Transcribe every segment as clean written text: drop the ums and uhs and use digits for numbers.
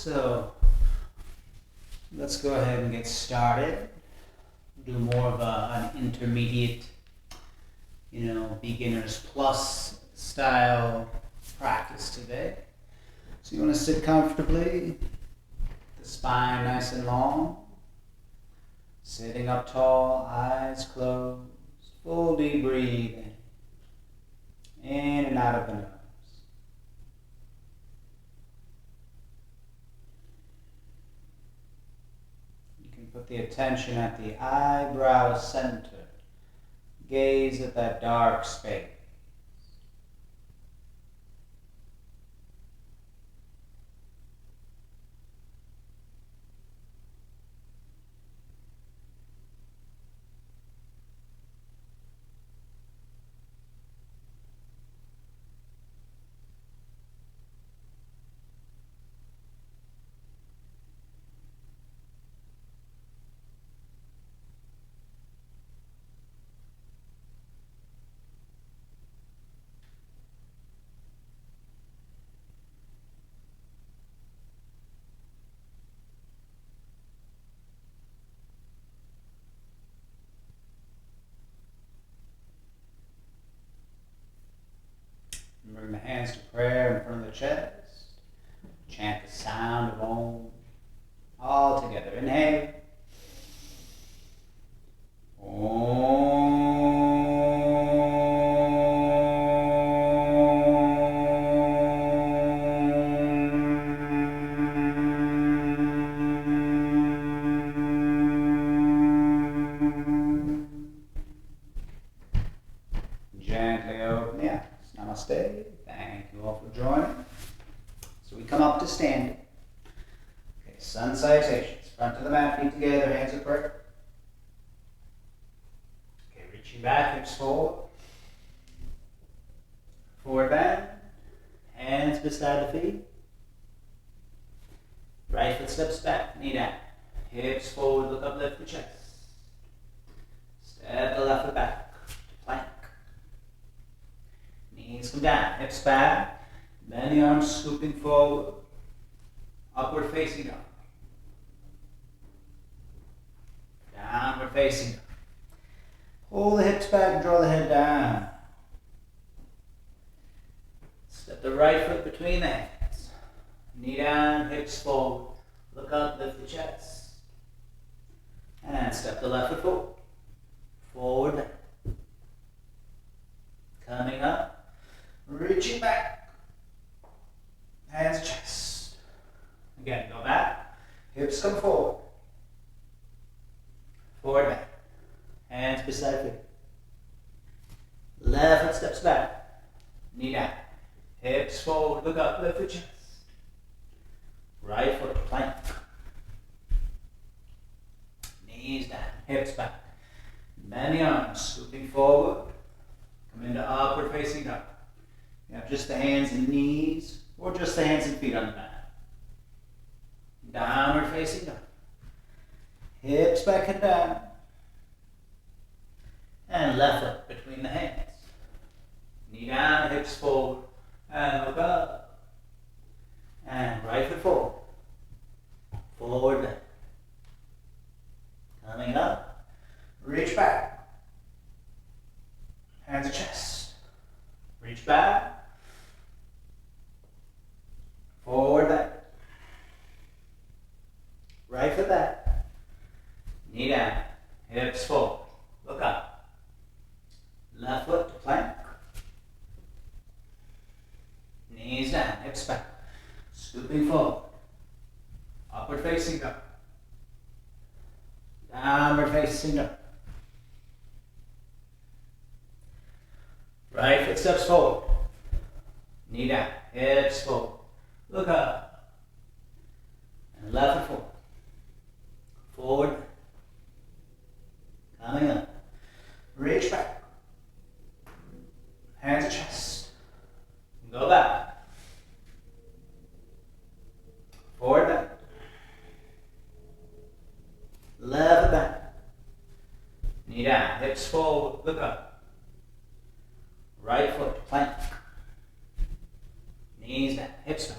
So let's go ahead and get started. Do more of an intermediate, beginners plus style practice today. So you want to sit comfortably, the spine nice and long, sitting up tall, eyes closed, full deep breathing, in and out of the nose. Put the attention at the eyebrow center. Gaze at that dark space. Bring the hands to prayer in front of the chest. Chant the sound of Om. All together. Inhale. Gently open the eyes. Namaste. Thank you all for joining. So we come up to standing. Okay, sun salutations. Front to the mat, feet together, hands at prayer. Okay, reaching back, hips forward. Forward bend. Hands beside the feet. Right foot steps back, knee down. Hips forward, look up, lift the chest. Step the left foot back to plank. Knees come down, hips back, bend the arms scooping forward, upward facing dog. Downward facing dog. Pull the hips back and draw the head down. Step the right foot between the hands. Knee down, hips forward, look up, lift the chest. And step the left foot forward. Forward bend. Coming up. Reaching back. Hands chest. Again, go back. Hips come forward. Forward back. Hands beside feet. Left foot steps back. Knee down. Hips forward. Look up. Lift the chest. Right foot plank. Knees down. Hips back. Bend the arms. Scooping forward. Come into upward facing dog. You have just the hands and knees, or just the hands and feet on the mat. Downward facing dog. Hips back and down. And left foot between the hands. Knee down, hips forward, and look up. And right foot forward. Forward bend. Coming up. Reach back. Hands to chest. Reach back. Forward bend. Right foot back. Knee down. Hips forward. Look up. Left foot to plank. Knees down. Hips back. Scooping forward. Upward facing dog. Downward facing dog. Right foot steps forward. Knee down. Hips forward. Look up. And left foot forward. Forward. Coming up. Reach back. Hands to chest. Go back. Forward bend. Left back. Knee down. Hips forward. Look up. Right foot plank. Knees down. Hips back.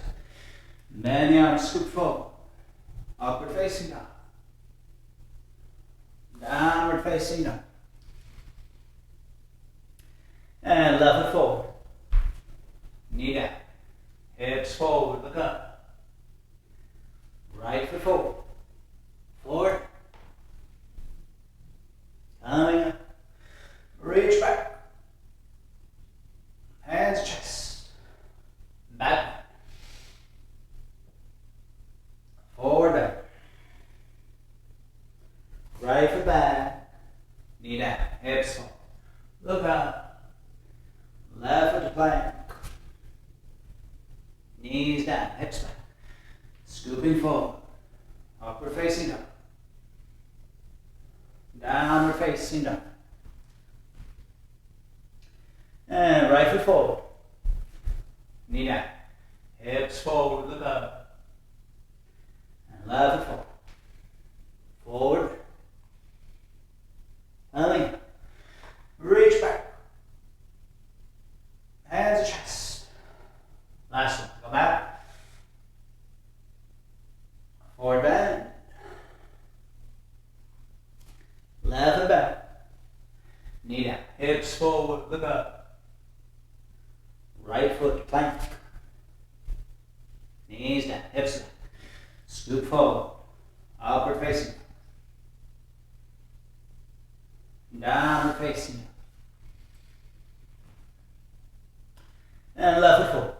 And then the arms scoop forward. Upward facing dog. Downward facing dog. And left foot forward. Knee down. Hips forward, look up. Right foot forward. Forward. Coming up. Reach back. Hands chest. Back. Forward back. Right foot back. Knee down. Hips forward. Look up. Left foot to plank. Knees down. Hips back. Scooping forward. Upward facing dog. Downward facing dog. And right foot forward. Knee down. Hips forward. Look up. And left foot forward. Forward. Coming. Reach back. Hands to chest. Last one. Go back. Forward bend. Left and back. Knee down. Hips forward. Look up. Right foot plank. Knees down. Hips back. Scoop forward. Upward facing. Downward facing. And left foot forward.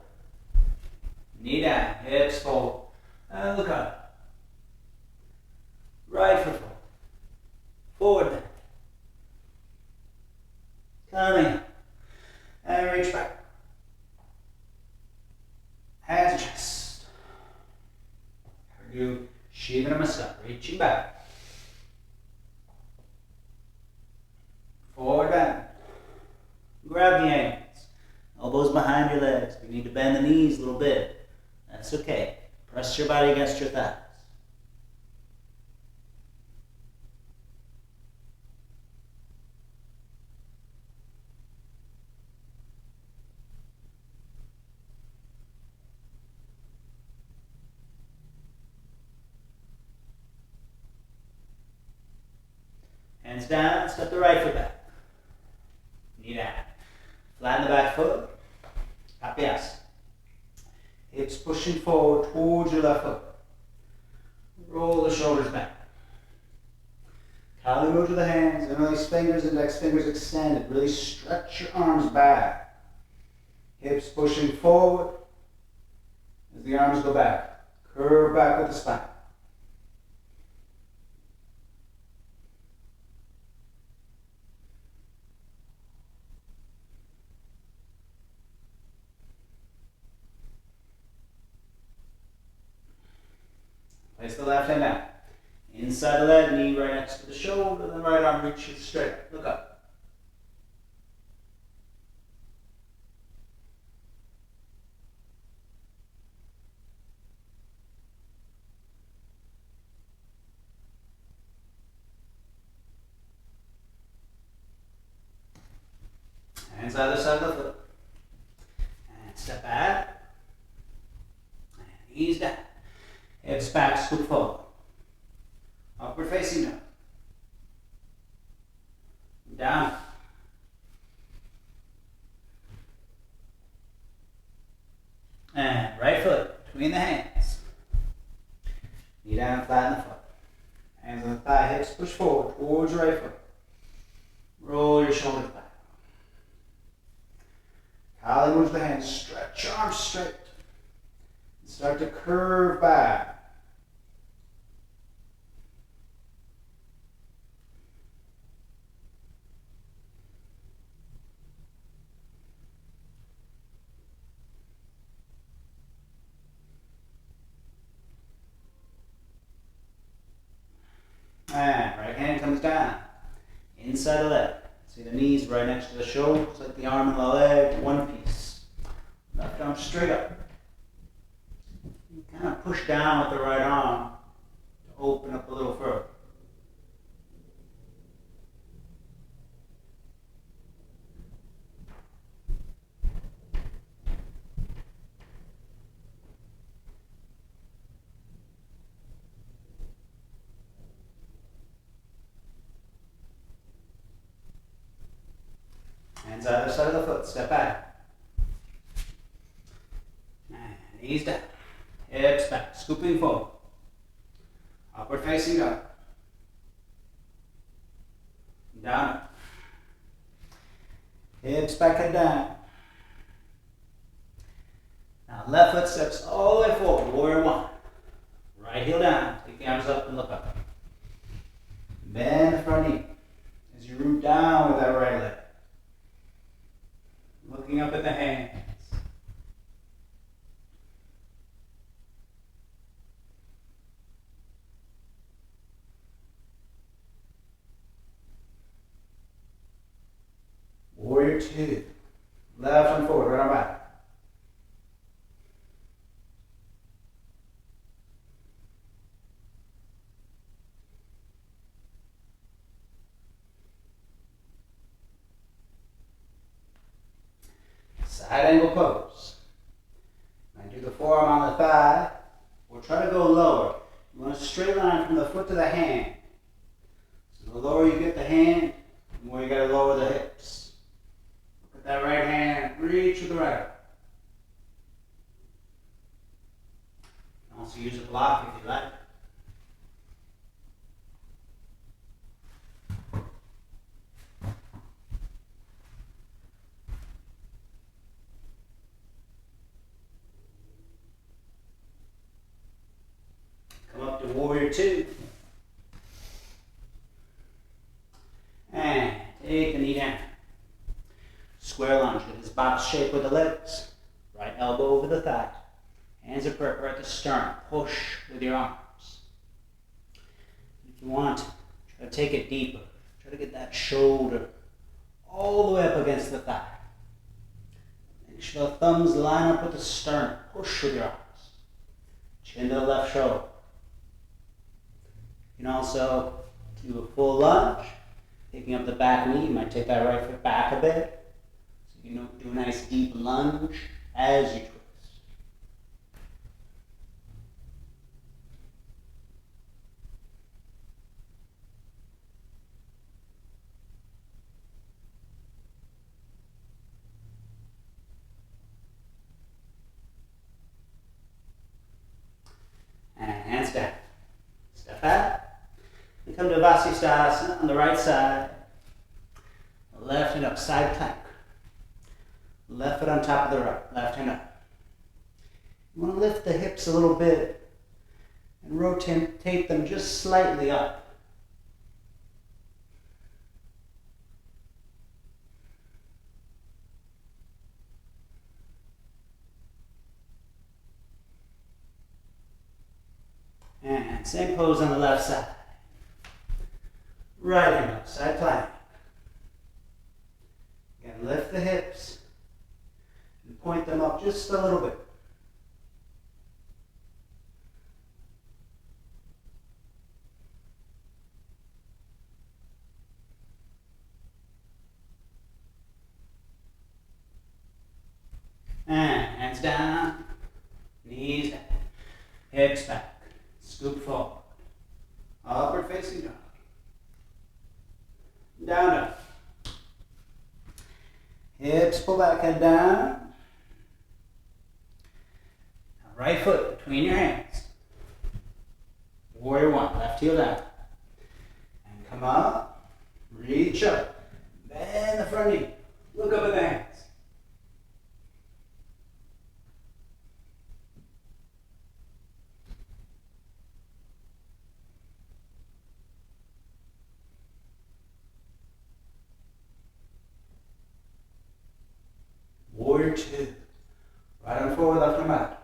Knee down. Hips forward. And look up. Right foot forward. Forward bend. Coming up. And reach back. Hands to chest. Do Shiva Namaskar. Reaching back. Forward bend. Grab the ankles. Elbows behind your legs. If you need to bend the knees a little bit, that's okay. Press your body against your thighs. Hands down, step the right foot back. Knee down. Flatten the back foot. Kapyas. Hips pushing forward towards your left foot. Roll the shoulders back. Kali mudra to the hands, interlace fingers, index fingers extended. Really stretch your arms back. Hips pushing forward as the arms go back. Curve back with the spine. Place the left hand out. Inside the leg, knee right next to the shoulder, then right arm reaches straight. Look up. Hands either side of the foot. And step back. And ease down. Hips back, scoop forward. Upward facing dog. Down. And right foot between the hands. Knee down, flatten the foot. Hands on the thigh, hips push forward towards your right foot. Roll your shoulders back. Kali moves the hands, stretch your arms straight. Start to curve back. And right hand comes down. Inside the leg. See the knees right next to the shoulders, like the arm and the leg, one piece. Left arm straight up. You kind of push down with the right arm to open up a little further. side of the foot. Step back. And knees down. Hips back. Scooping forward. Upward facing dog. Down. Hips back and down. Now left foot steps all the way forward. Warrior one. Right heel down. Take the arms up and look up. Bend the front knee as you root down with that right leg. Looking up at the hands. Warrior two. Left arm forward, right arm back. Side angle pose. Now do the forearm on the thigh. We'll try to go lower. You want a straight line from the foot to the hand. So the lower you get the hand, the more you got to lower the hips. Look at that right hand. Reach with the right. You can also use a block if you like. Warrior two. And take the knee down. Square lunge. Get this box shape with the legs. Right elbow over the thigh. Hands are right at the sternum. Push with your arms. If you want, try to take it deeper. Try to get that shoulder all the way up against the thigh. Make sure the thumbs line up with the sternum. Push with your arms. Chin to the left shoulder. You can also do a full lunge, picking up the back knee. You might take that right foot back a bit. So you can do a nice deep lunge as you twist. And hands down. Step back. And come to Vasisthasana on the right side. Left hand up, side plank. Left foot on top of the right, left hand up. You want to lift the hips a little bit and rotate them just slightly up. And same pose on the left side. Right hand up, side plank. Again, lift the hips and point them up just a little bit. And hands down, knees down, hips back, scoop forward, upward facing dog. Down, down. Hips pull back, head down. Now right foot between your hands. Warrior one, left heel down. And come up, reach up, bend the front knee. Look up at the hands. Warrior two. Right arm forward, left arm back.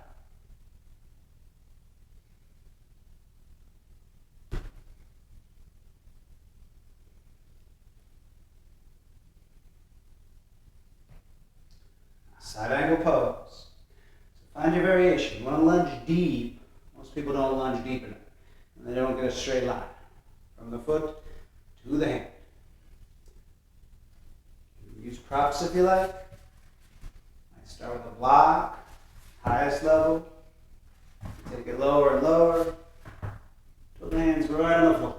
Side angle pose. So find your variation. You want to lunge deep. Most people don't lunge deep enough. And they don't get a straight line. From the foot to the hand. Use props if you like. Start with a block, highest level. Take it lower and lower. Till the hands right on the floor.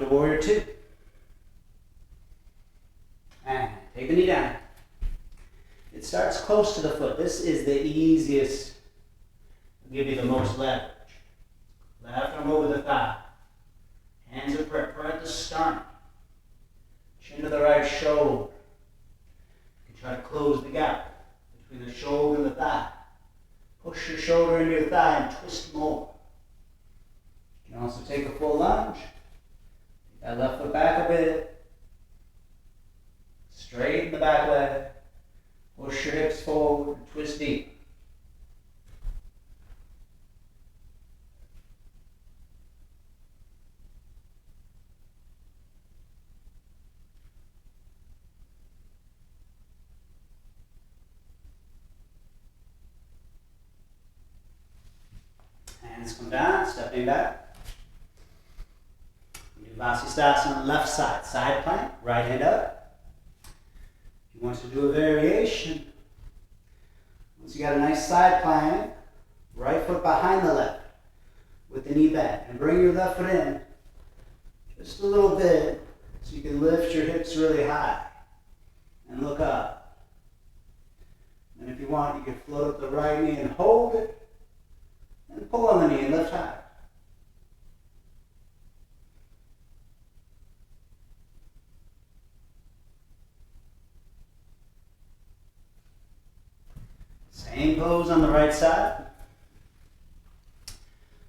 to warrior two. And take the knee down. It starts close to the foot. This is the easiest, will give you the most leverage. Left arm over the thigh. Hands are prepped right at the sternum. Chin to the right shoulder. You can try to close the gap between the shoulder and the thigh. Push your shoulder into your thigh and twist more. You can also take a full lunge. Take that left foot back a bit. Straighten the back leg. Push your hips forward and twist deep. Hands come down, stepping back. We do Vasisthasana on the left side. Side plank, right hand up. If you want to do a variation, once you got a nice side plank, right foot behind the left with the knee bent. And bring your left foot in just a little bit so you can lift your hips really high and look up. And if you want, you can float up the right knee and hold it. And pull on the knee and lift high. Same pose on the right side.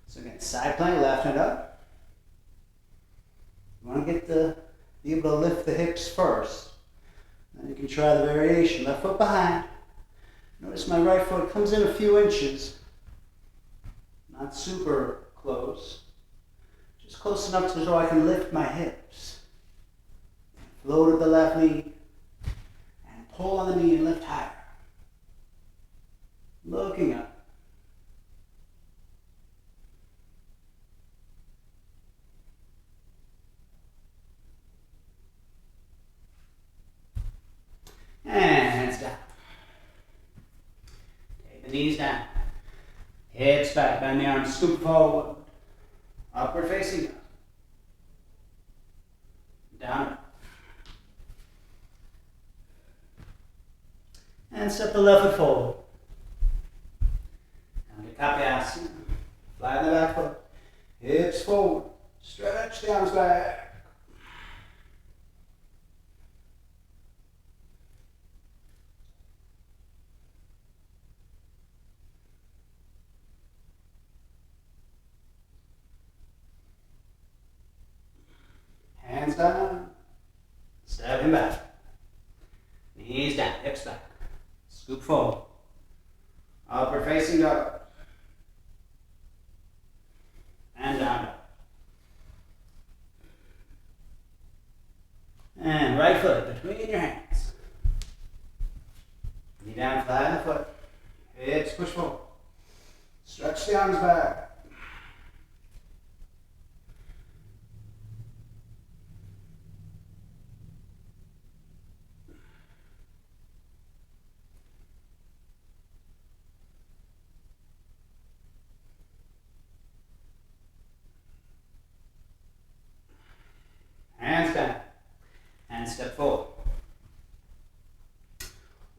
So again, side plank, left hand up. You want to be able to lift the hips first. Then you can try the variation. Left foot behind. Notice my right foot comes in a few inches. Not super close, just close enough so I can lift my hips. Float at the left knee and pull on the knee and lift higher. Looking up. And hands down. Take the knees down. Hips back, bend the arms, scoop forward. Upward facing up. Down. And step the left foot forward. Down to Kapyasana. Flatten the back foot. Hips forward. Stretch the arms back. Hands down, stepping back, knees down, hips back, scoop forward, upward facing dog, and down dog. And right foot between your hands, knee down, flatten the foot, hips push forward, stretch the arms back. Hands down and step forward.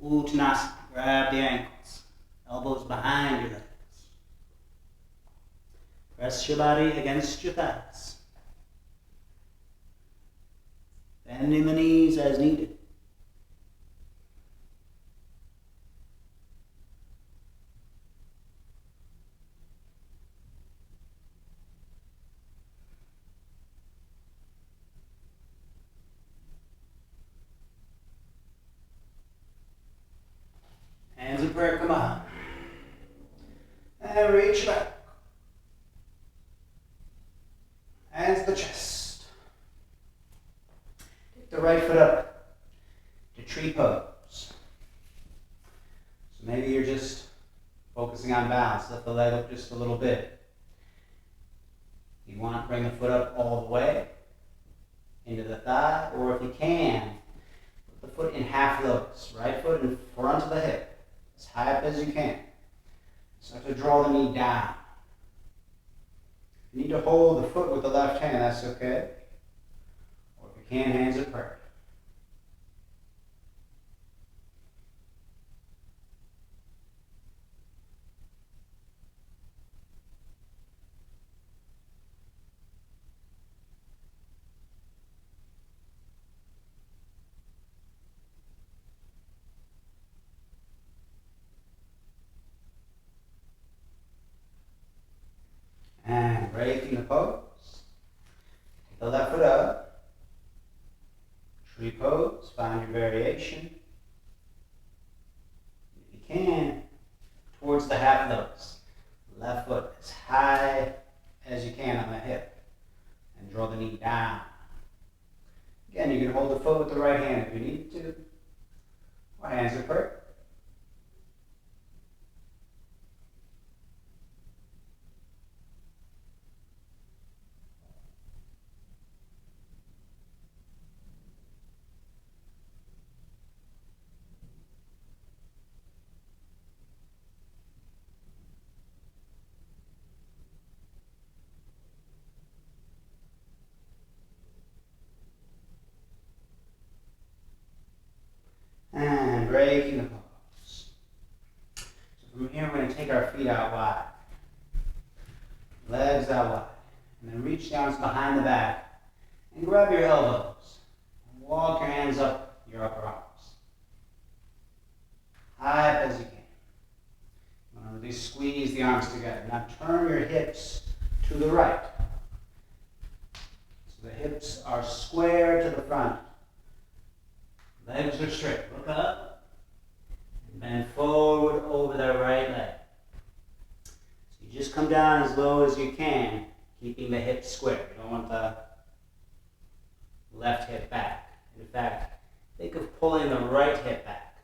Uttanasana, grab the ankles, elbows behind your legs. Press your body against your thighs. Bending the knees as needed. Hands in prayer, come on. And reach back. Hands to the chest. Take the right foot up to tree pose. So maybe you're just focusing on balance. Lift the leg up just a little bit. You want to bring the foot up all the way into the thigh, or if you can, put the foot in half lotus. Right foot in front of the hip. As high up as you can. Start to draw the knee down. You need to hold the foot with the left hand, that's okay. can, hands at prayer. And breaking the pose. Take the left foot up. Tree pose. Find your variation. If you can, towards the half notice. Left foot as high as you can on the hip. And draw the knee down. Again, you can hold the foot with the right hand if you need to. Or hands at prayer. And breaking the pose. So from here, we're going to take our feet out wide. Legs out wide. And then reach down behind the back. And grab your elbows. And walk your hands up your upper arms. High up as you can. You want to really squeeze the arms together. Now turn your hips to the right. So the hips are square to the front. Legs are straight. Look up. And bend forward over the right leg. So you just come down as low as you can, keeping the hips square. You don't want the left hip back. In fact, think of pulling the right hip back.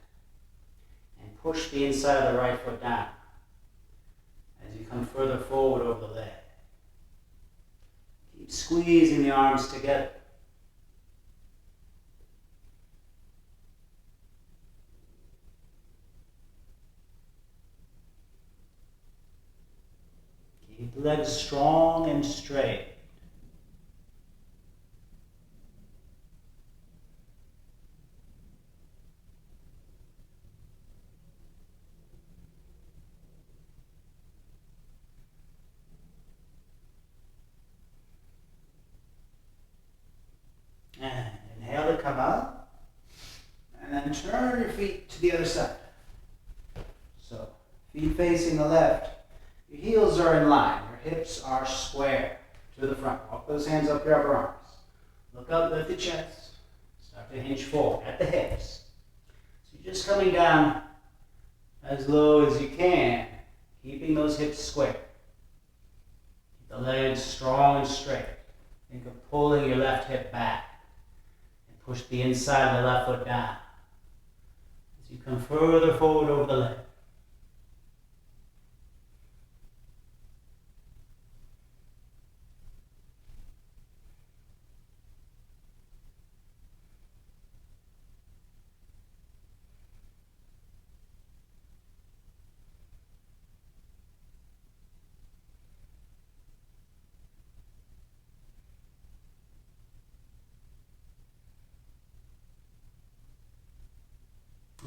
And push the inside of the right foot down as you come further forward over the leg. Keep squeezing the arms together. Keep the legs strong and straight. And inhale to come up. And then turn your feet to the other side. So, feet facing the left. Your heels are in line. Your hips are square to the front. Walk those hands up your upper arms. Look up, lift the chest. Start to hinge forward at the hips. So you're just coming down as low as you can, keeping those hips square. Keep the legs strong and straight. Think of pulling your left hip back and push the inside of the left foot down as you come further forward over the leg.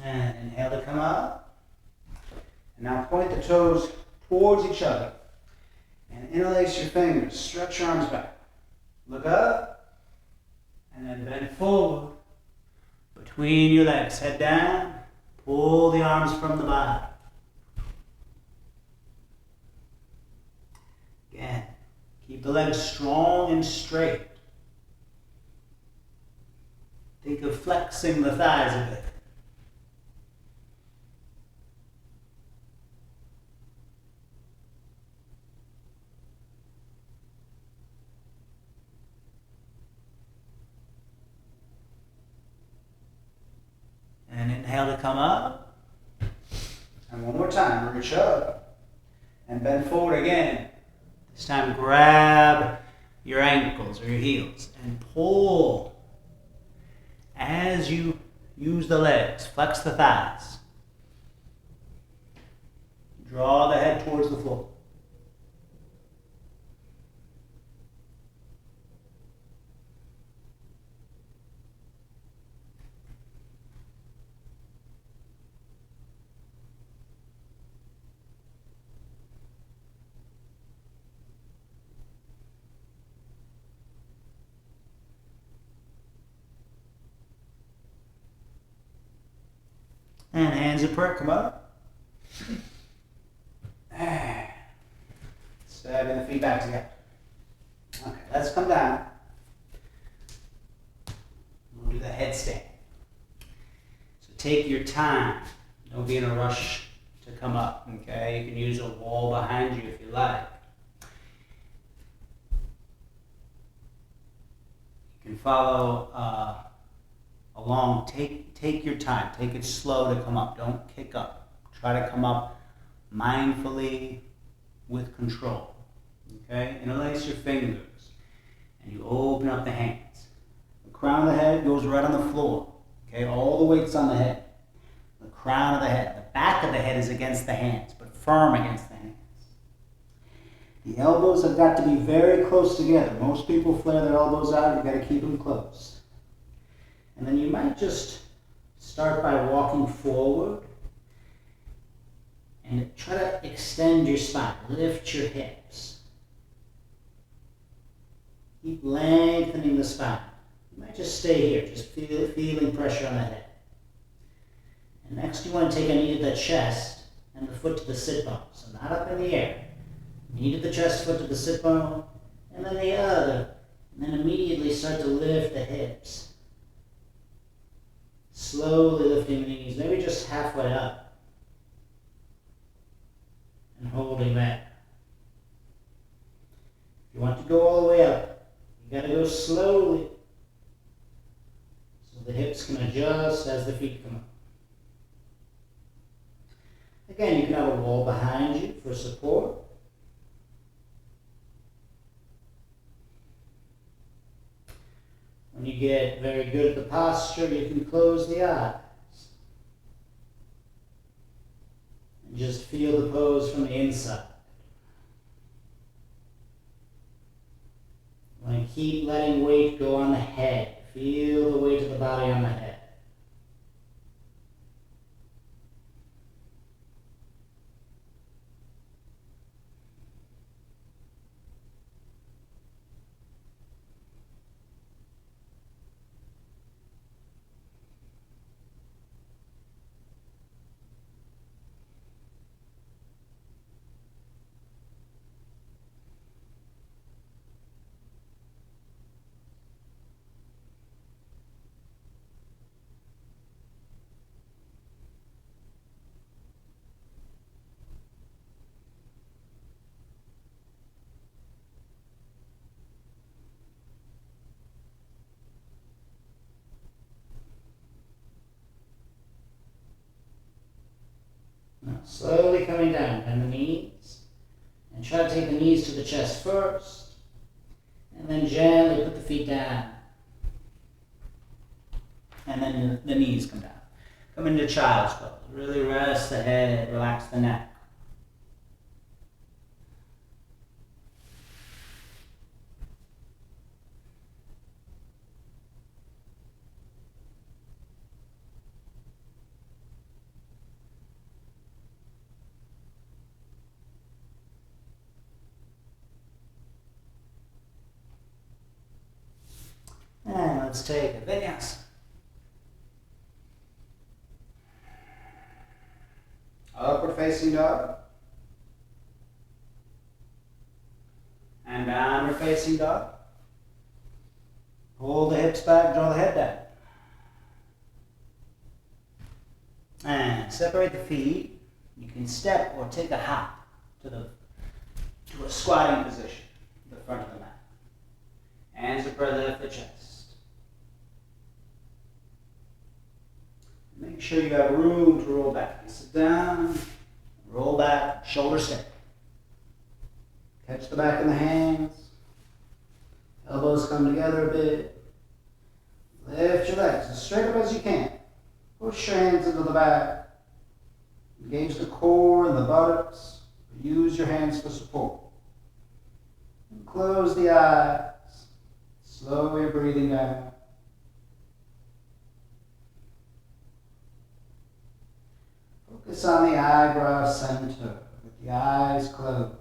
And inhale to come up. And now point the toes towards each other. And interlace your fingers. Stretch your arms back. Look up. And then bend forward. Between your legs. Head down. Pull the arms from the body. Again. Keep the legs strong and straight. Think of flexing the thighs a bit. And inhale to come up. And one more time, reach up. And bend forward again. This time grab your ankles or your heels and pull as you use the legs. Flex the thighs. Draw the head towards the floor. And hands at prayer, come up. Stabbing the feet back together. Okay, let's come down. We'll do the headstand. So take your time. Don't be in a rush to come up, okay? You can use a wall behind you if you like. You can follow along. Take your time. Take it slow to come up. Don't kick up. Try to come up mindfully with control. Okay? Interlace your fingers and you open up the hands. The crown of the head goes right on the floor. Okay? All the weight's on the head. The crown of the head. The back of the head is against the hands, but firm against the hands. The elbows have got to be very close together. Most people flare their elbows out. You've got to keep them close. And then you might just start by walking forward and try to extend your spine. Lift your hips. Keep lengthening the spine. You might just stay here, just feeling pressure on the head. And next you want to take a knee to the chest and the foot to the sit bone. So not up in the air. Knee to the chest, foot to the sit bone, and then the other. And then immediately start to lift the hips. Slowly lifting the knees, maybe just halfway up. And holding that. If you want to go all the way up, you got to go slowly. So the hips can adjust as the feet come up. Again, you can have a wall behind you for support. When you get very good at the posture, you can close the eyes. And just feel the pose from the inside. You want to keep letting weight go on the head. Feel the weight of the body on the head. Now, slowly coming down, bend the knees, and try to take the knees to the chest first, and then gently put the feet down, and then the knees come down. Come into child's pose. Really rest the head, relax the neck. And let's take a vinyasa. Upward facing dog. And downward facing dog. Pull the hips back, draw the head down. And separate the feet. You can step or take a hop to a squatting position, the front of the mat. Hands are lift the chest. Make sure you have room to roll back. You sit down, roll back, shoulder step. Catch the back of the hands. Elbows come together a bit. Lift your legs as straight up as you can. Push your hands into the back. Engage the core and the buttocks. Use your hands for support. And close the eyes. Slowly breathing down. Focus on the eyebrow center with the eyes closed.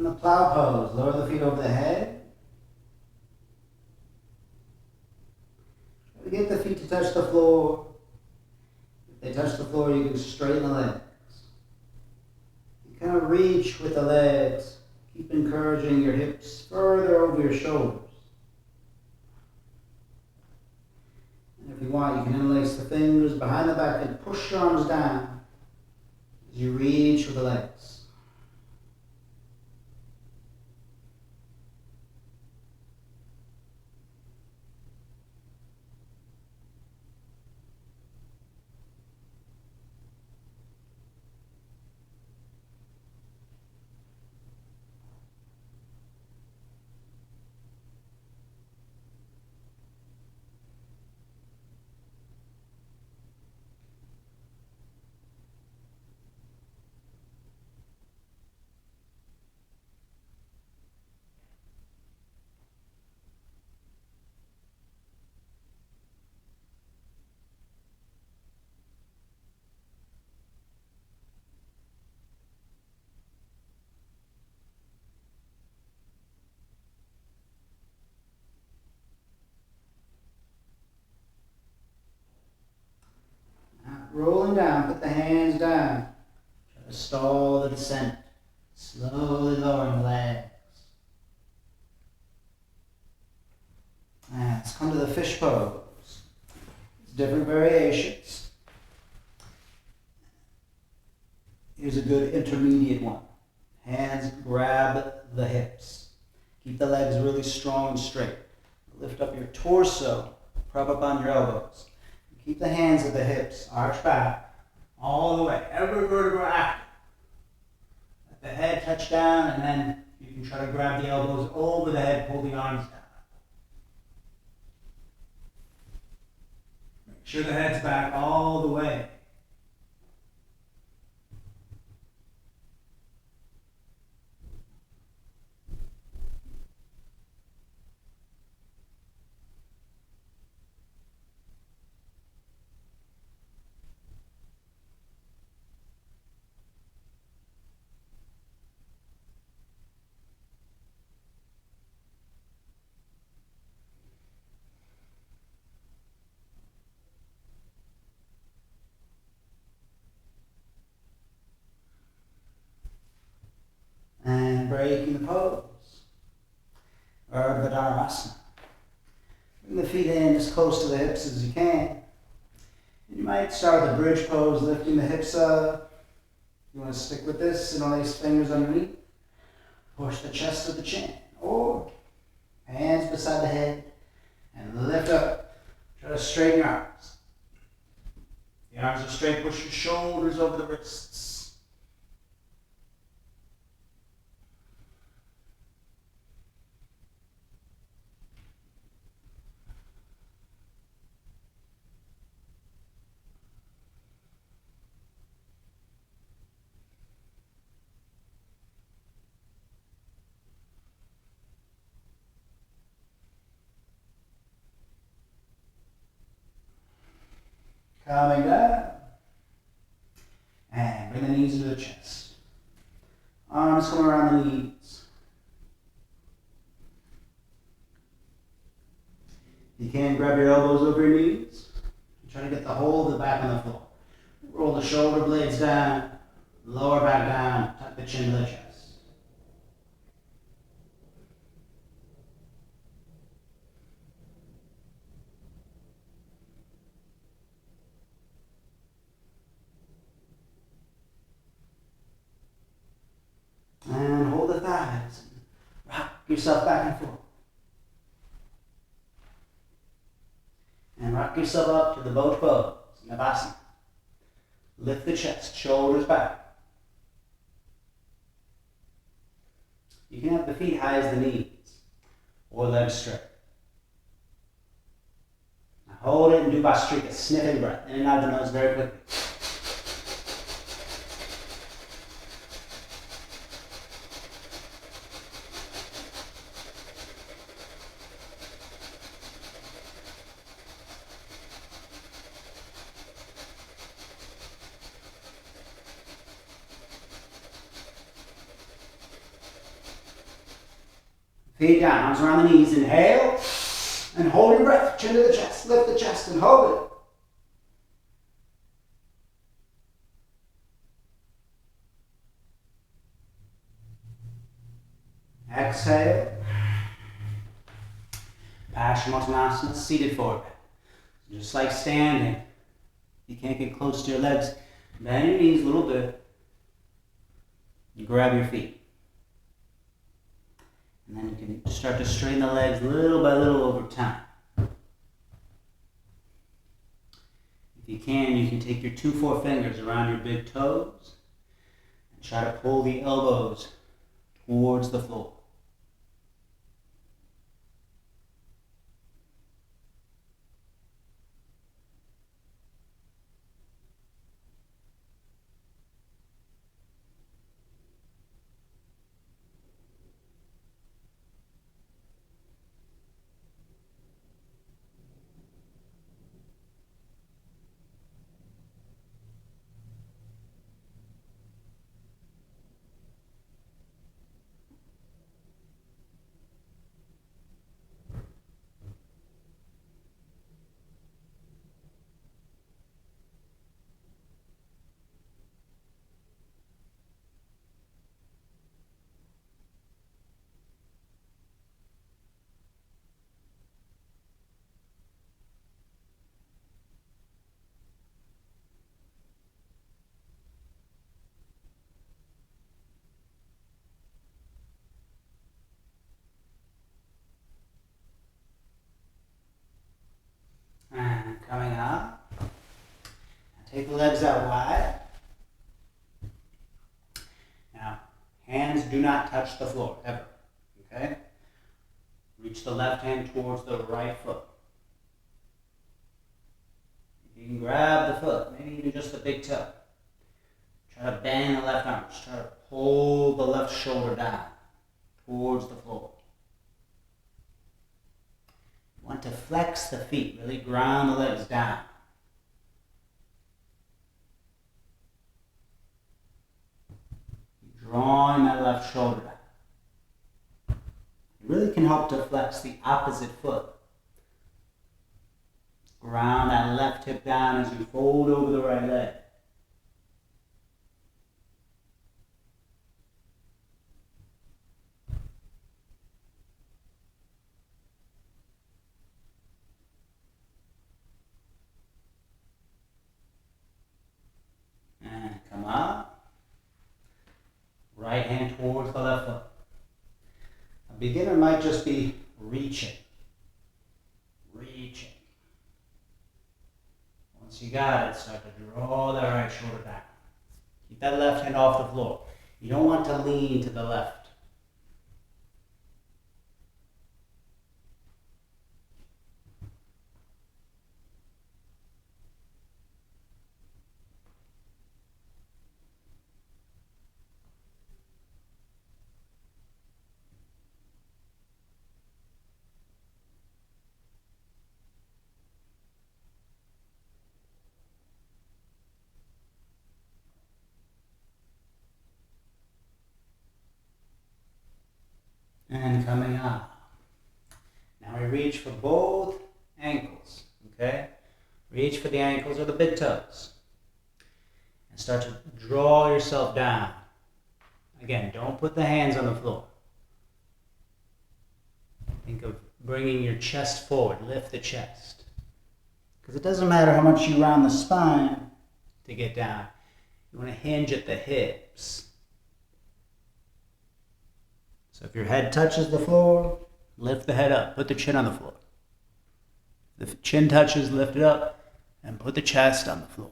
the plow pose, lower the feet over the head. Get the feet to touch the floor. If they touch the floor, you can straighten the legs. You kind of reach with the legs. Keep encouraging your hips further over your shoulders. And if you want, you can interlace the fingers behind the back and push your arms down as you reach with the legs. Rolling down, put the hands down. Try to stall the descent. Slowly lowering the legs. And let's come to the fish pose. It's different variations. Here's a good intermediate one. Hands grab the hips. Keep the legs really strong and straight. Lift up your torso. Prop up on your elbows. Keep the hands at the hips, arch back, all the way, every vertebra active. Let the head touch down, and then you can try to grab the elbows over the head, pull the arms down. Make sure the head's back all the way. And breaking the pose. Urdhva Dharmasana. Bring the feet in as close to the hips as you can. And you might start the bridge pose, lifting the hips up. You want to stick with this, interlace fingers underneath. Push the chest to the chin. Or hands beside the head and lift up. Try to straighten your arms. The arms are straight, push your shoulders over the wrists. Coming down. And bring the knees into the chest. Arms come around the knees. You can grab your elbows over your knees. Try to get the whole of the back on the floor. Roll the shoulder blades down. Lower back down. Tuck the chin to the chest. And hold the thighs. Rock yourself back and forth. And rock yourself up to the boat pose, Navasana. Lift the chest, shoulders back. You can have the feet high as the knees, or legs straight. Now hold it and do Bhastrika, sniffing breath, in and out of the nose very quickly. Feet down, arms around the knees. Inhale. And hold your breath. Chin to the chest. Lift the chest and hold it. Exhale. Paschimottanasana, seated forward. Just like standing. You can't get close to your legs. Bend your knees a little bit. You grab your feet. And then you can start to straighten the legs little by little over time. If you can take your 2 forefingers around your big toes and try to pull the elbows towards the floor. And coming up. Take the legs out wide. Now, hands do not touch the floor, ever. Okay? Reach the left hand towards the right foot. You can grab the foot, maybe even just the big toe. Try to bend the left arm. Just try to pull the left shoulder down towards the floor. You want to flex the feet, really ground the legs down. Drawing that left shoulder down. It really can help to flex the opposite foot. Ground that left hip down as you fold over the right leg. And come up. Right hand towards the left foot. A beginner might just be reaching. Reaching. Once you got it, start to draw that right shoulder down. Keep that left hand off the floor. You don't want to lean to the left. And coming up. Now we reach for both ankles, okay? Reach for the ankles or the big toes. And start to draw yourself down. Again, don't put the hands on the floor. Think of bringing your chest forward. Lift the chest. Because it doesn't matter how much you round the spine to get down. You want to hinge at the hips. So if your head touches the floor, lift the head up. Put the chin on the floor. If the chin touches, lift it up and put the chest on the floor.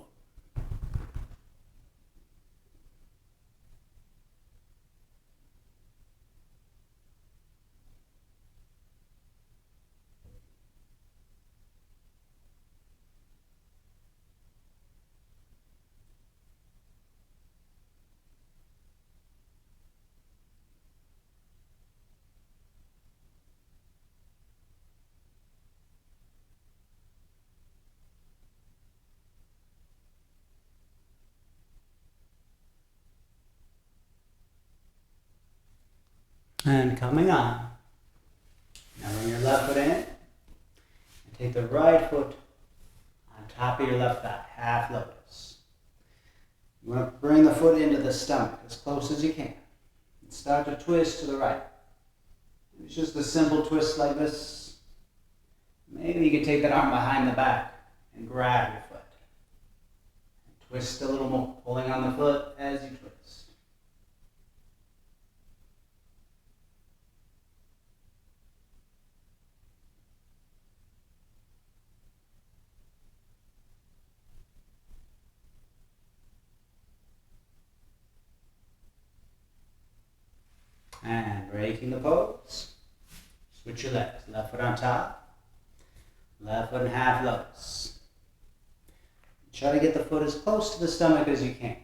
And coming on. left foot in and take the right foot on top of your left thigh, half lotus. You want to bring the foot into the stomach as close as you can and start to twist to the right. It's just a simple twist like this. Maybe you can take that arm behind the back and grab your foot. And twist a little more, pulling on the foot as you twist. And breaking the pose. Switch your legs. Left foot on top. Left foot in half lotus. Try to get the foot as close to the stomach as you can.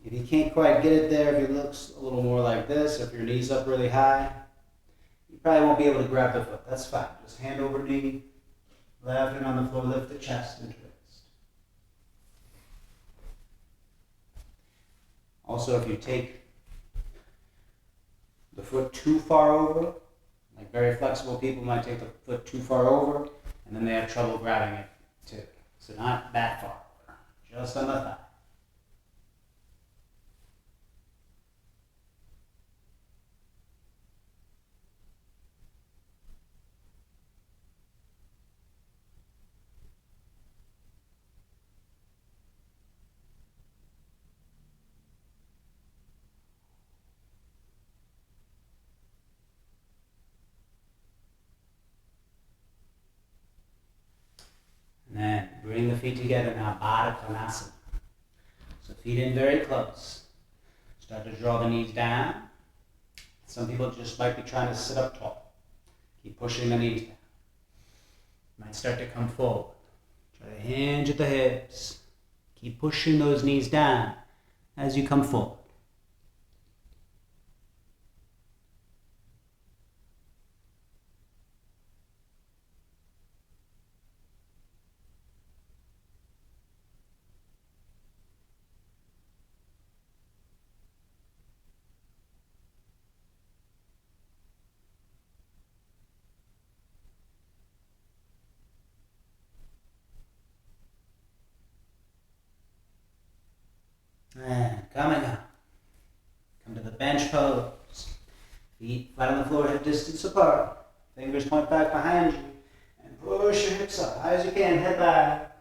If you can't quite get it there, if it looks a little more like this, if your knee's up really high, you probably won't be able to grab the foot. That's fine. Just hand over knee, left hand on the floor, lift the chest and twist. Also, if you take the foot too far over, like very flexible people might take the foot too far over, and then they have trouble grabbing it too. So not that far over, just on the thigh. And then bring the feet together now, Baddha Konasana. So feet in very close. Start to draw the knees down. Some people just might be trying to sit up tall. Keep pushing the knees down. Might start to come forward. Try to hinge at the hips. Keep pushing those knees down as you come forward. And coming up. Come to the bench pose. Feet flat on the floor, hip distance apart. Fingers point back behind you. And push your hips up high as you can, head back.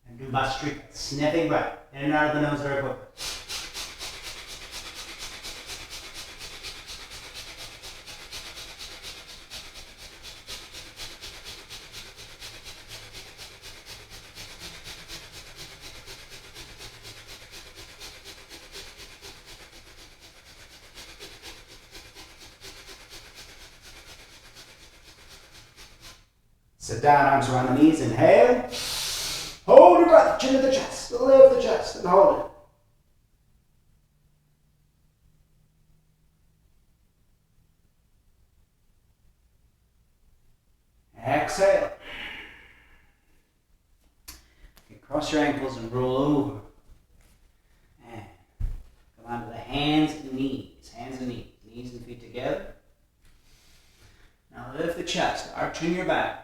And do Bhastrika, sniffing breath. In and out of the nose very quickly. Sit down, arms around the knees, inhale. Hold your breath, chin to the chest, lift the chest, and hold it. Exhale. Okay, cross your ankles and roll over. And come onto the hands and knees, knees and feet together. Now lift the chest, arching your back.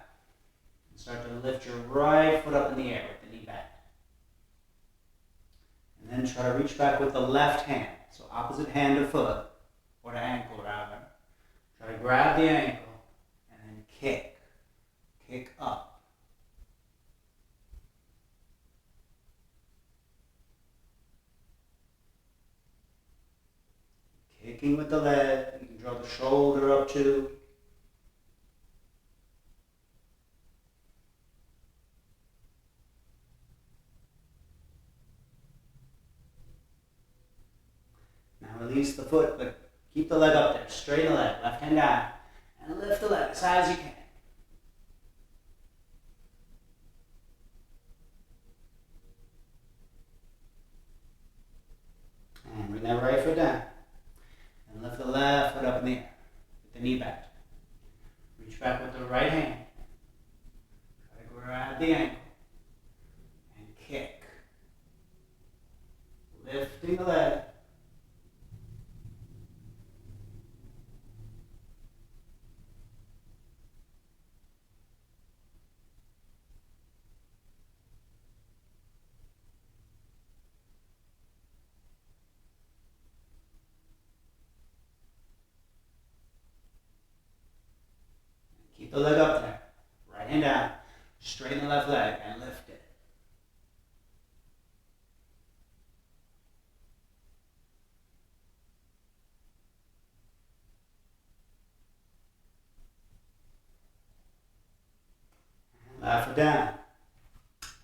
Start to lift your right foot up in the air with the knee bent. And then try to reach back with the left hand. So opposite hand to foot, or to ankle rather. Try to grab the ankle and then kick. Kick up. Kicking with the leg. You can draw the shoulder up too. Release the foot, but keep the leg up there. Straighten the leg, left hand down. And lift the leg as high as you can. And bring that right foot down. And lift the left foot up in the air. With the knee bent. Reach back with the right hand. Try to grab the ankle. And kick. Lifting the leg. Keep the leg up there. Right hand down. Straighten the left leg and lift it. And left foot down.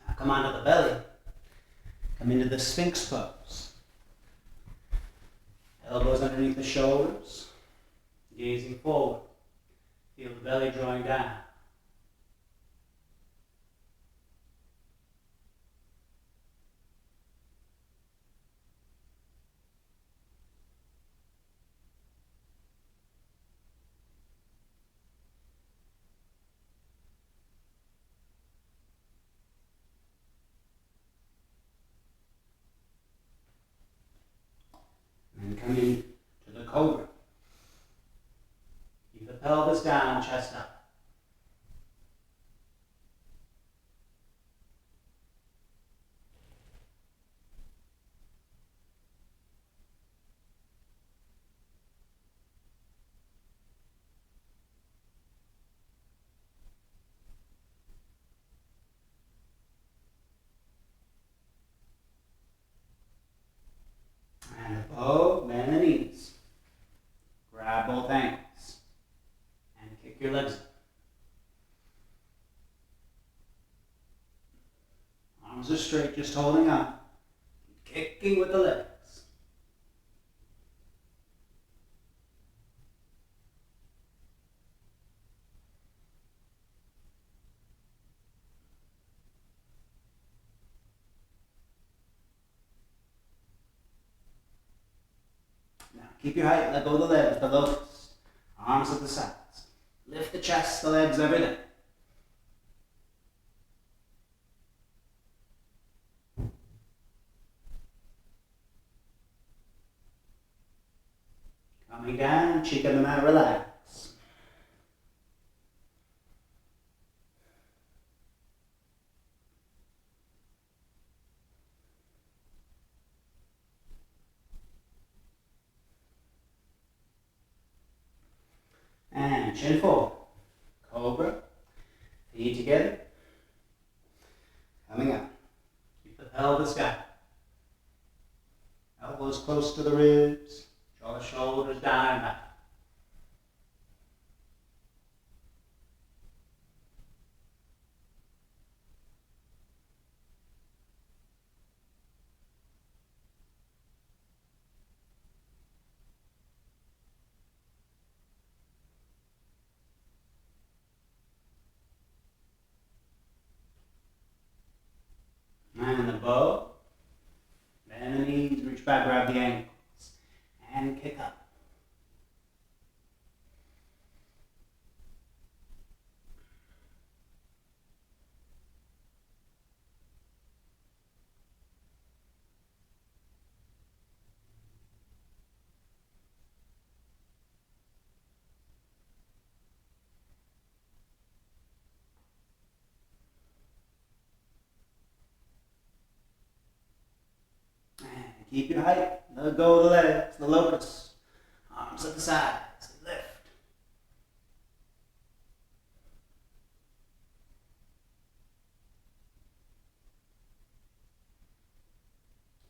Now come onto the belly. Come into the Sphinx pose. Elbows underneath the shoulders. Gazing forward. Feel the belly drawing down. And come in to the cobra. Keep the pelvis down, chest up. And the bow, bend the knees. Grab both ankles. And kick your legs up. Arms are straight, just holding on. Kicking with the legs. Now keep your height, let go of the legs, the lotus. Arms at the sides. Lift the chest, the legs, everything. Coming down, cheek of the mat, relax. And chin forward. Cobra. Feet together. Coming up. Keep the pelvis down. Elbows close to the ribs. Draw the shoulders down and back. And the bow. Bend the knees, reach back, grab the ankles. And kick up. And keep your height. Let go of the legs, the locust. Arms at the sides. Lift.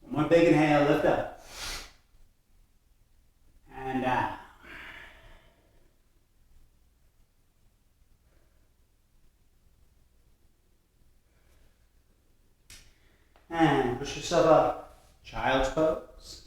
One more big inhale, lift up. And down. And push yourself up. Child's pose.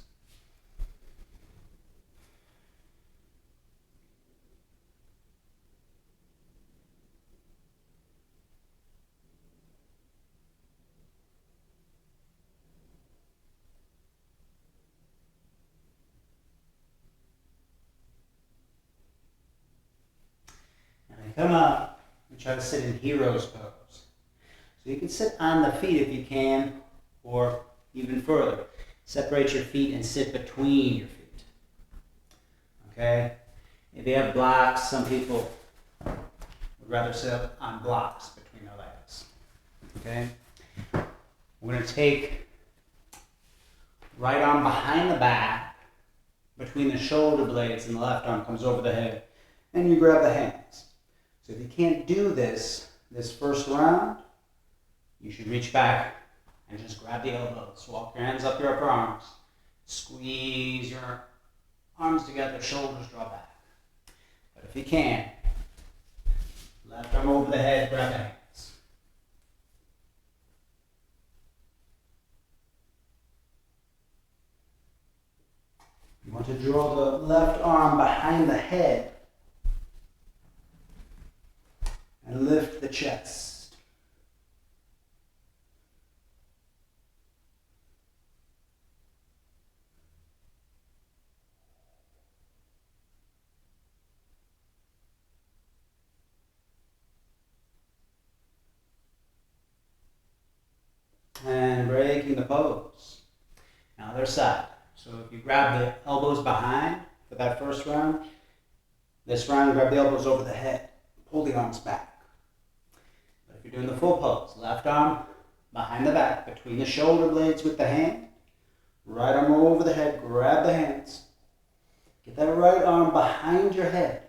And then come up and try to sit in hero's pose. So you can sit on the feet if you can, or even further. Separate your feet and sit between your feet. Okay? If you have blocks, some people would rather sit on blocks between their legs. Okay? We're going to take right arm behind the back, between the shoulder blades, and the left arm comes over the head. And you grab the hands. So if you can't do this first round, you should reach back and just grab the elbows. Walk your hands up your upper arms. Squeeze your arms together, shoulders draw back. But if you can, left arm over the head, grab the hands. You want to draw the left arm behind the head and lift the chest. And breaking the pose. Now other side. So if you grab the elbows behind for that first round, this round grab the elbows over the head. Pull the arms back. But if you're doing the full pose, left arm behind the back, between the shoulder blades with the hand, right arm over the head, grab the hands. Get that right arm behind your head.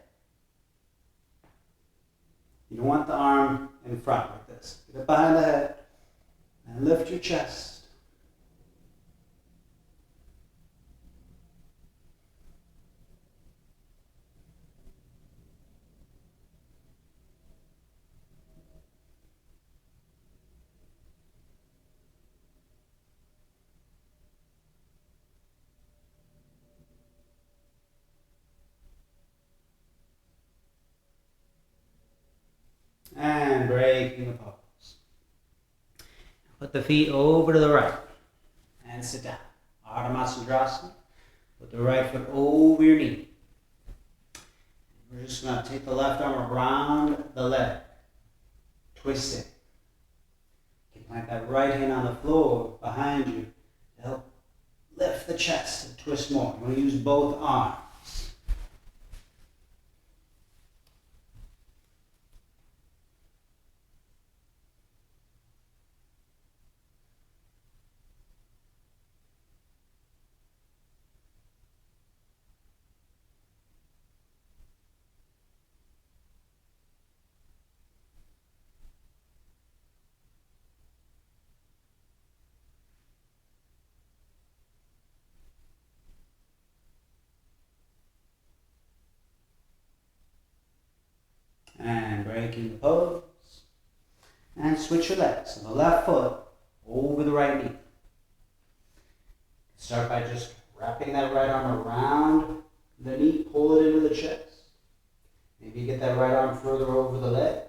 You don't want the arm in front like this. Get it behind the head and lift your chest. And breaking the pose. Put the feet over to the right and sit down. Ardha Matsyendrasana. Put the right foot over your knee. We're just going to take the left arm around the leg. Twist it. You can plant that right hand on the floor behind you to help lift the chest and twist more. You want to use both arms. And breaking the pose. And switch your legs. So the left foot over the right knee. Start by just wrapping that right arm around the knee. Pull it into the chest. Maybe get that right arm further over the leg.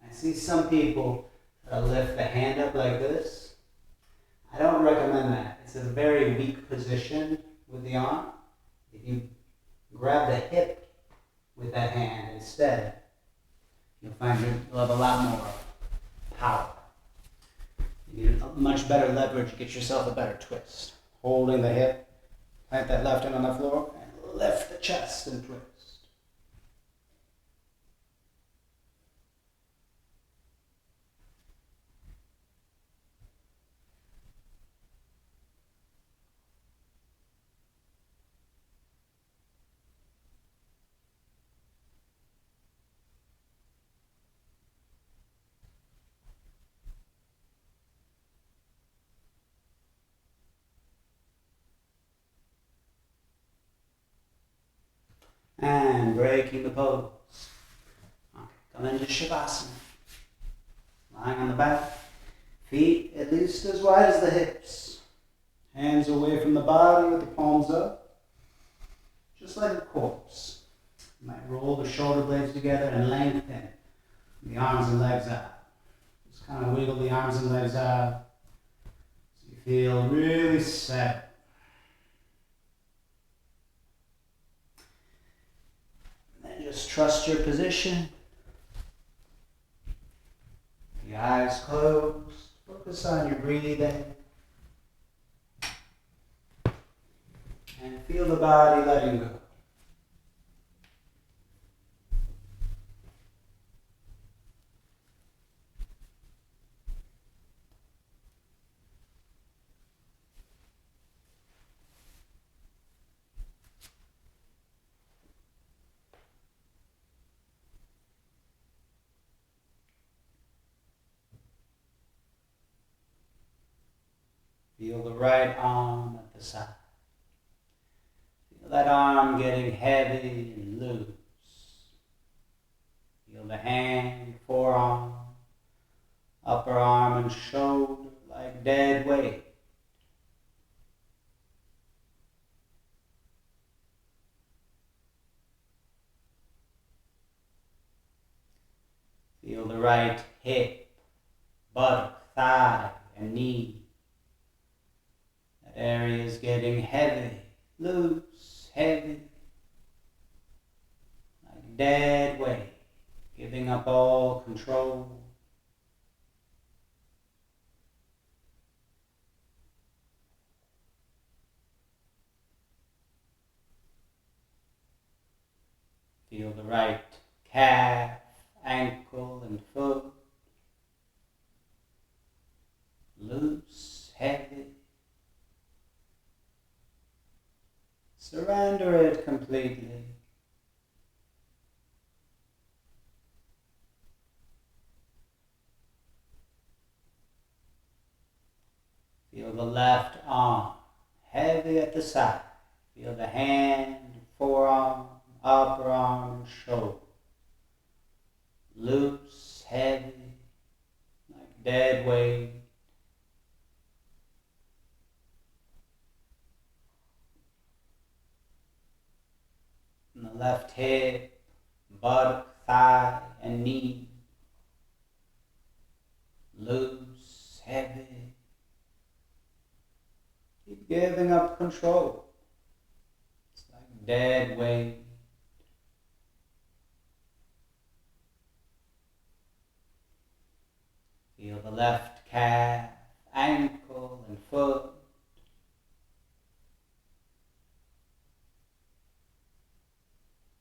I see some people lift the hand up like this. I don't recommend that. It's a very weak position with the arm. If you grab the hip with that hand instead, you'll find you'll have a lot more power. You need a much better leverage, get yourself a better twist. Holding the hip, plant that left hand on the floor, and lift the chest and twist. And breaking the pose. Okay, come into Shavasana. Lying on the back. Feet at least as wide as the hips. Hands away from the body with the palms up. Just like a corpse. You might roll the shoulder blades together and lengthen the arms and legs out. Just kind of wiggle the arms and legs out so you feel really set. Just trust your position. The eyes closed. Focus on your breathing. And feel the body letting go. Feel the right arm at the side. Feel that arm getting heavy and loose. Feel the hand, forearm, upper arm and shoulder like dead weight. Feel the right hip, buttock, thigh, and knee. That area is getting heavy, loose, heavy, like dead weight, giving up all control. Feel the right calf, ankle, and foot. Loose, heavy. Surrender it completely. Feel the left arm, heavy at the side. Feel the hand, forearm, upper arm, and shoulder. Loose, heavy, like dead weight. And the left hip, buttock, thigh, and knee. Loose, heavy. Keep giving up control. It's like dead weight. Feel the left calf, ankle, and foot.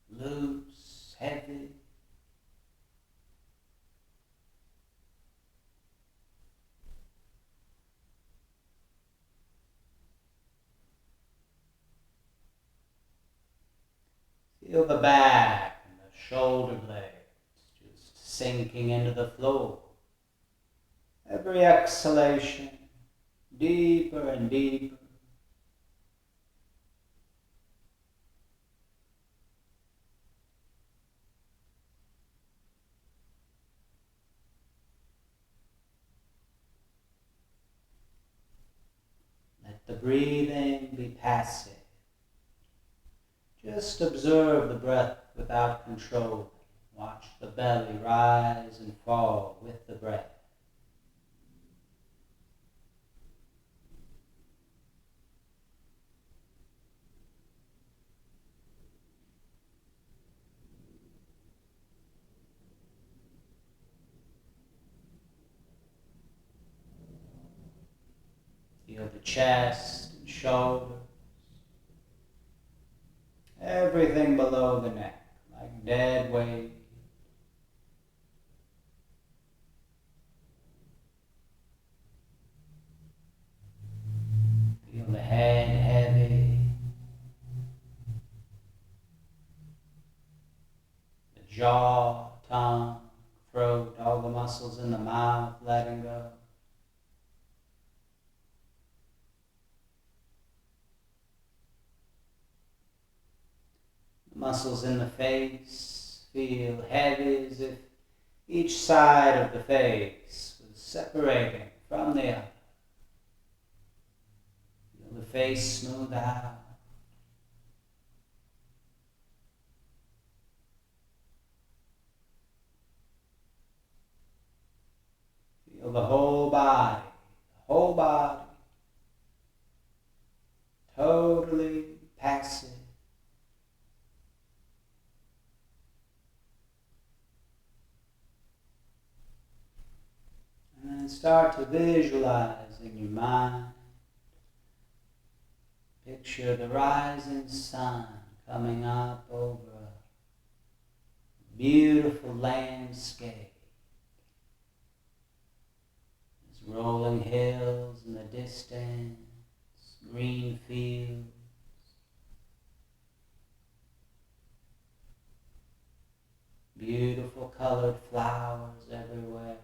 Loose, heavy. Feel the back and the shoulder blades just sinking into the floor. Every exhalation, deeper and deeper. Let the breathing be passive. Just observe the breath without control. Watch the belly rise and fall with the breath. Feel the chest and shoulders. Everything below the neck, like dead weight. Feel the head heavy. The jaw, tongue, throat, all the muscles in the mouth letting go. The muscles in the face feel heavy as if each side of the face was separating from the other. Feel the face smooth out. Feel the whole body, totally passive. And then start to visualize in your mind. Picture the rising sun coming up over a beautiful landscape. There's rolling hills in the distance, green fields. Beautiful colored flowers everywhere.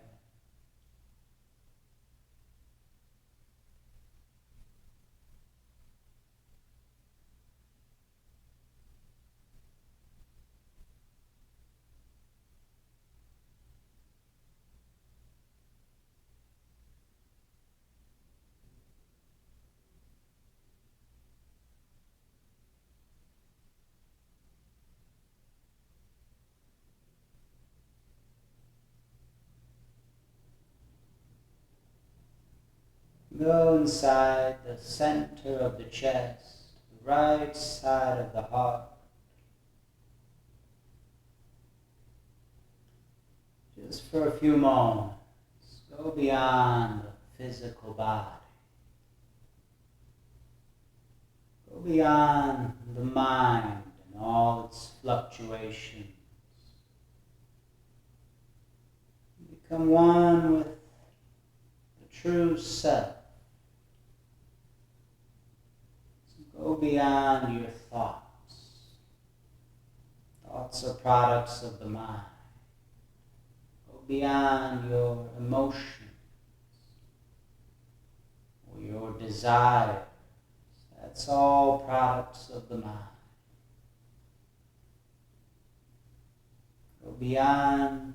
go inside the center of the chest, the right side of the heart. Just for a few moments, go beyond the physical body. Go beyond the mind and all its fluctuations. Become one with the true self. So go beyond your thoughts. Thoughts are products of the mind. Go beyond your emotions or your desires. That's all products of the mind. Go beyond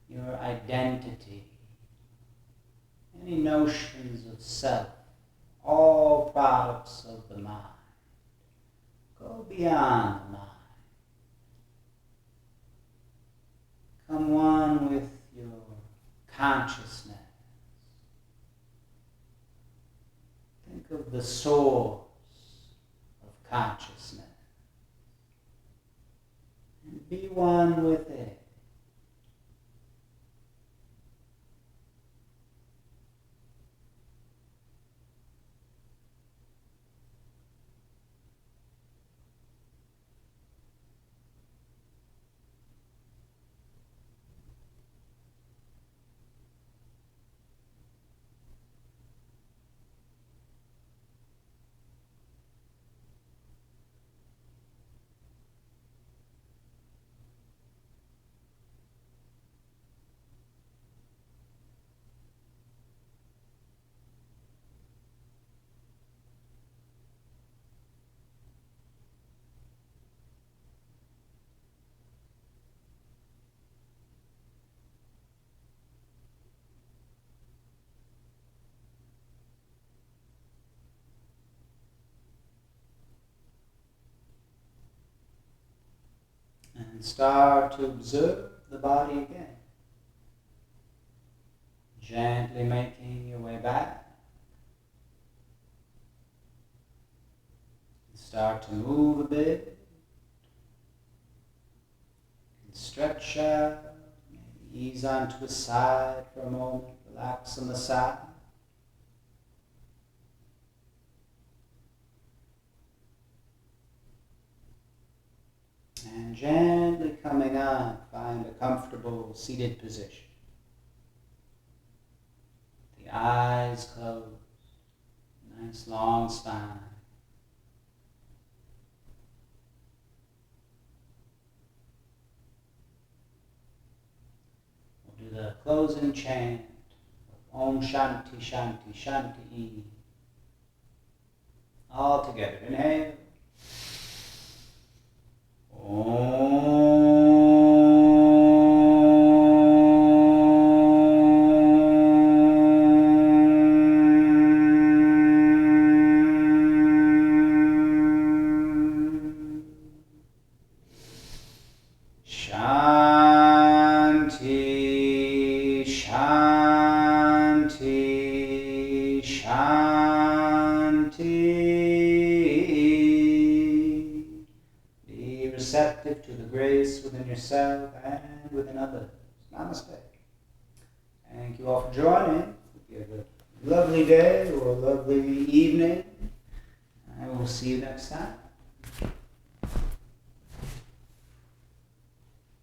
your identity, any notions of self, all products of the mind. Go beyond the mind. Come one with your consciousness. Think of the source of consciousness and be one with it. And start to observe the body again. Gently making your way back. Start to move a bit. And stretch out. Maybe ease onto the side for a moment. Relax on the side. And gently coming up, find a comfortable seated position. The eyes closed, nice long spine. We'll do the closing chant of Om Shanti Shanti Shanti. All together, inhale. Shanti, Shanti, Shanti. Be receptive to the grace within yourself and within others. Namaste. Thank you all for joining. Hope you have a lovely day or a lovely evening. I will see you next time.